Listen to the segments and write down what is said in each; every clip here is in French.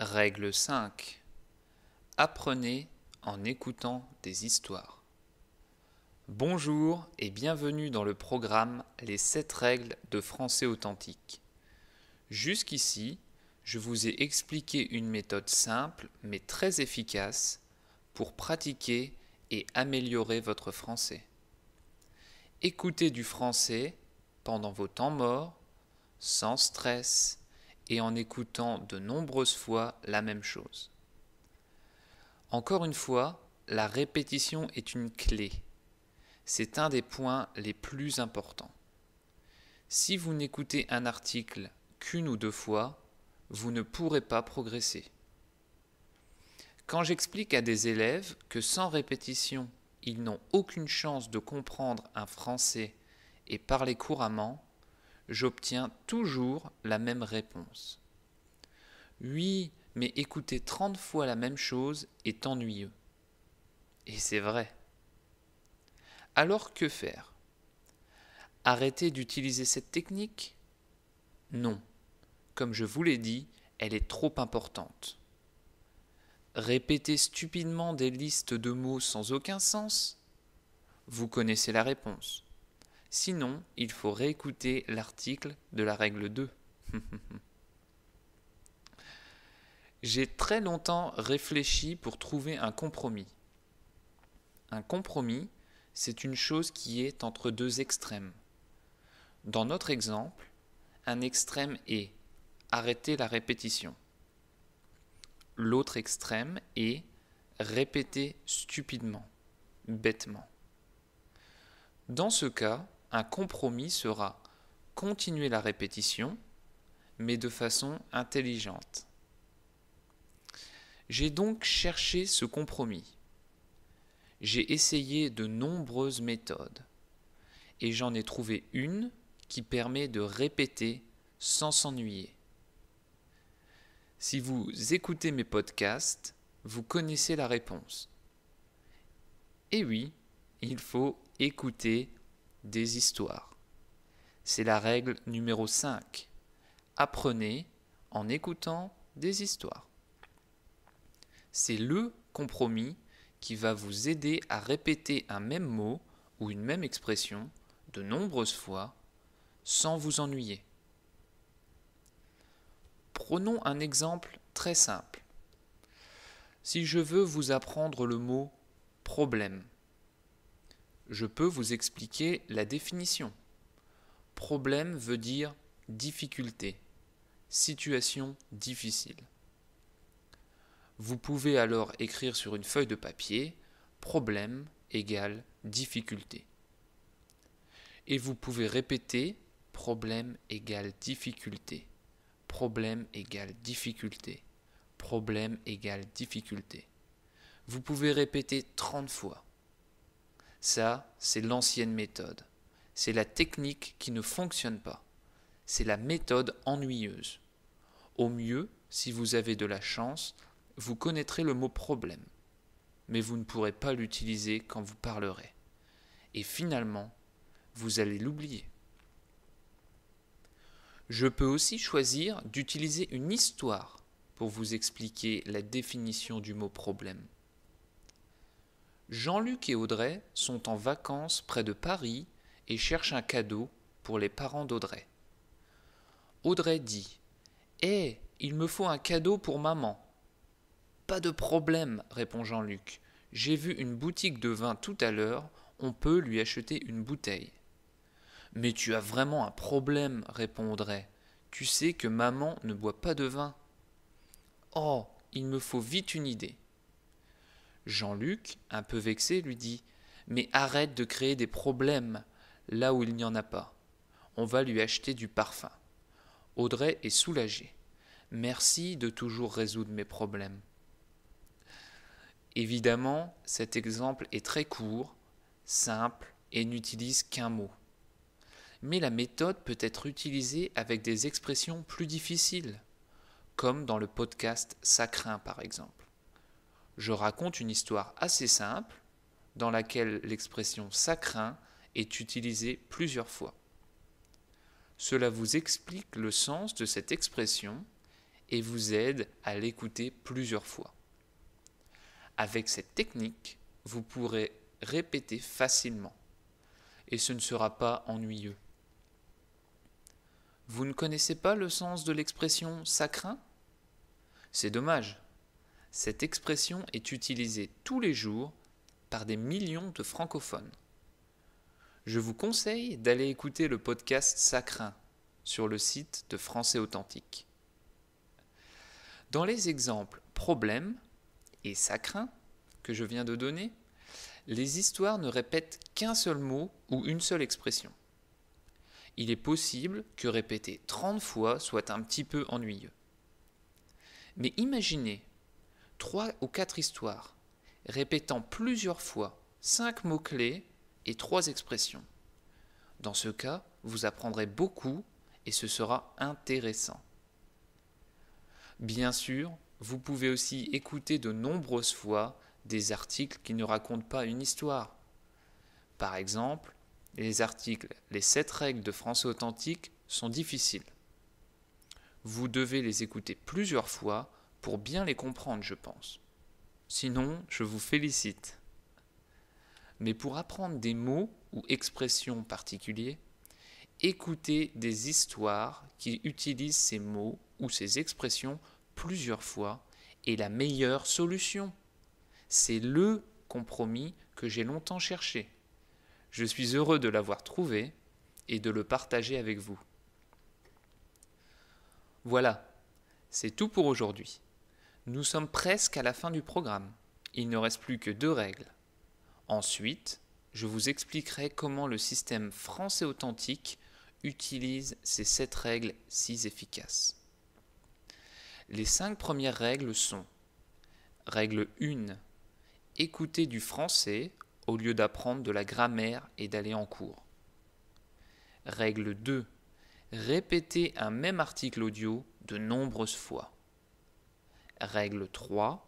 Règle 5. Apprenez en écoutant des histoires. Bonjour et bienvenue dans le programme Les 7 règles de français authentique. Jusqu'ici, je vous ai expliqué une méthode simple mais très efficace pour pratiquer et améliorer votre français. Écoutez du français pendant vos temps morts, sans stress et en écoutant de nombreuses fois la même chose. Encore une fois, la répétition est une clé. C'est un des points les plus importants. Si vous n'écoutez un article qu'une ou deux fois, vous ne pourrez pas progresser. Quand j'explique à des élèves que sans répétition, ils n'ont aucune chance de comprendre un français et parler couramment, j'obtiens toujours la même réponse. Oui, mais écouter 30 fois la même chose est ennuyeux. Et c'est vrai. Alors que faire? Arrêter d'utiliser cette technique? Non. Comme je vous l'ai dit, elle est trop importante. Répéter stupidement des listes de mots sans aucun sens? Vous connaissez la réponse. Sinon, il faut réécouter l'article de la règle 2. J'ai très longtemps réfléchi pour trouver un compromis. Un compromis, c'est une chose qui est entre deux extrêmes. Dans notre exemple, un extrême est arrêter la répétition. L'autre extrême est répéter stupidement, bêtement. Dans ce cas, un compromis sera continuer la répétition, mais de façon intelligente. J'ai donc cherché ce compromis. J'ai essayé de nombreuses méthodes et j'en ai trouvé une qui permet de répéter sans s'ennuyer. Si vous écoutez mes podcasts, vous connaissez la réponse. Et oui, il faut écouter des histoires. C'est la règle numéro 5. Apprenez en écoutant des histoires. C'est le compromis qui va vous aider à répéter un même mot ou une même expression de nombreuses fois sans vous ennuyer. Prenons un exemple très simple. Si je veux vous apprendre le mot problème, je peux vous expliquer la définition. Problème veut dire difficulté, situation difficile. Vous pouvez alors écrire sur une feuille de papier problème égale difficulté. Et vous pouvez répéter problème égale difficulté, problème égale difficulté, problème égale difficulté. Vous pouvez répéter 30 fois. Ça, c'est l'ancienne méthode. C'est la technique qui ne fonctionne pas. C'est la méthode ennuyeuse. Au mieux, si vous avez de la chance, vous connaîtrez le mot problème, mais vous ne pourrez pas l'utiliser quand vous parlerez. Et finalement, vous allez l'oublier. Je peux aussi choisir d'utiliser une histoire pour vous expliquer la définition du mot problème. Jean-Luc et Audrey sont en vacances près de Paris et cherchent un cadeau pour les parents d'Audrey. Audrey dit « Hé, il me faut un cadeau pour maman !» Pas de problème, répond Jean-Luc. J'ai vu une boutique de vin tout à l'heure, on peut lui acheter une bouteille. Mais tu as vraiment un problème, répond Audrey. Tu sais que maman ne boit pas de vin. Oh, il me faut vite une idée. Jean-Luc, un peu vexé, lui dit « Mais arrête de créer des problèmes là où il n'y en a pas. On va lui acheter du parfum. » Audrey est soulagée. Merci de toujours résoudre mes problèmes. Évidemment, cet exemple est très court, simple et n'utilise qu'un mot. Mais la méthode peut être utilisée avec des expressions plus difficiles, comme dans le podcast Ça craint par exemple. Je raconte une histoire assez simple dans laquelle l'expression ça craint est utilisée plusieurs fois. Cela vous explique le sens de cette expression et vous aide à l'écouter plusieurs fois. Avec cette technique, vous pourrez répéter facilement et ce ne sera pas ennuyeux. Vous ne connaissez pas le sens de l'expression « ça craint » ? C'est dommage. Cette expression est utilisée tous les jours par des millions de francophones. Je vous conseille d'aller écouter le podcast « Ça craint » sur le site de Français Authentique. Dans les exemples « problème » et « ça craint » que je viens de donner, les histoires ne répètent qu'un seul mot ou une seule expression. Il est possible que répéter 30 fois soit un petit peu ennuyeux. Mais imaginez 3 ou 4 histoires répétant plusieurs fois 5 mots-clés et 3 expressions. Dans ce cas, vous apprendrez beaucoup et ce sera intéressant. Bien sûr, vous pouvez aussi écouter de nombreuses fois des articles qui ne racontent pas une histoire. Par exemple, les articles « Les 7 règles de français authentique » sont difficiles. Vous devez les écouter plusieurs fois pour bien les comprendre, je pense. Sinon, je vous félicite. Mais pour apprendre des mots ou expressions particuliers, écoutez des histoires qui utilisent ces mots ou ces expressions plusieurs fois est la meilleure solution. C'est le compromis que j'ai longtemps cherché. Je suis heureux de l'avoir trouvé et de le partager avec vous. Voilà, c'est tout pour aujourd'hui. Nous sommes presque à la fin du programme. Il ne reste plus que 2 règles. Ensuite, je vous expliquerai comment le système Français Authentique utilise ces 7 règles si efficaces. Les 5 premières règles sont: règle 1. Écoutez du français au lieu d'apprendre de la grammaire et d'aller en cours. Règle 2. Répétez un même article audio de nombreuses fois. Règle 3.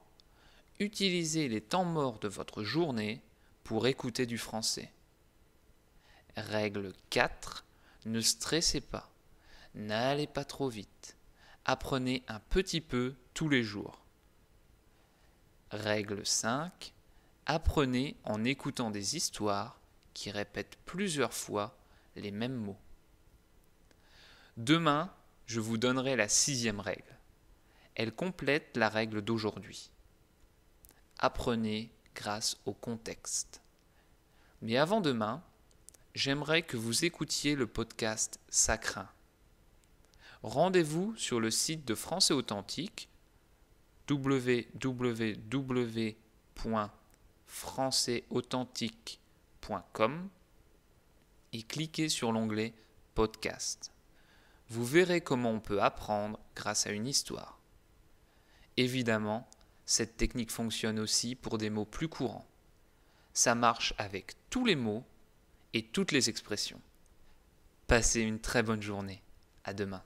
Utilisez les temps morts de votre journée pour écouter du français. Règle 4. Ne stressez pas. N'allez pas trop vite. Apprenez un petit peu tous les jours. Règle 5. Apprenez en écoutant des histoires qui répètent plusieurs fois les mêmes mots. Demain, je vous donnerai la 6e règle. Elle complète la règle d'aujourd'hui. Apprenez grâce au contexte. Mais avant demain, j'aimerais que vous écoutiez le podcast Ça craint. Rendez-vous sur le site de Français Authentique www.françaisauthentique.com et cliquez sur l'onglet Podcast. Vous verrez comment on peut apprendre grâce à une histoire. Évidemment, cette technique fonctionne aussi pour des mots plus courants. Ça marche avec tous les mots et toutes les expressions. Passez une très bonne journée. À demain.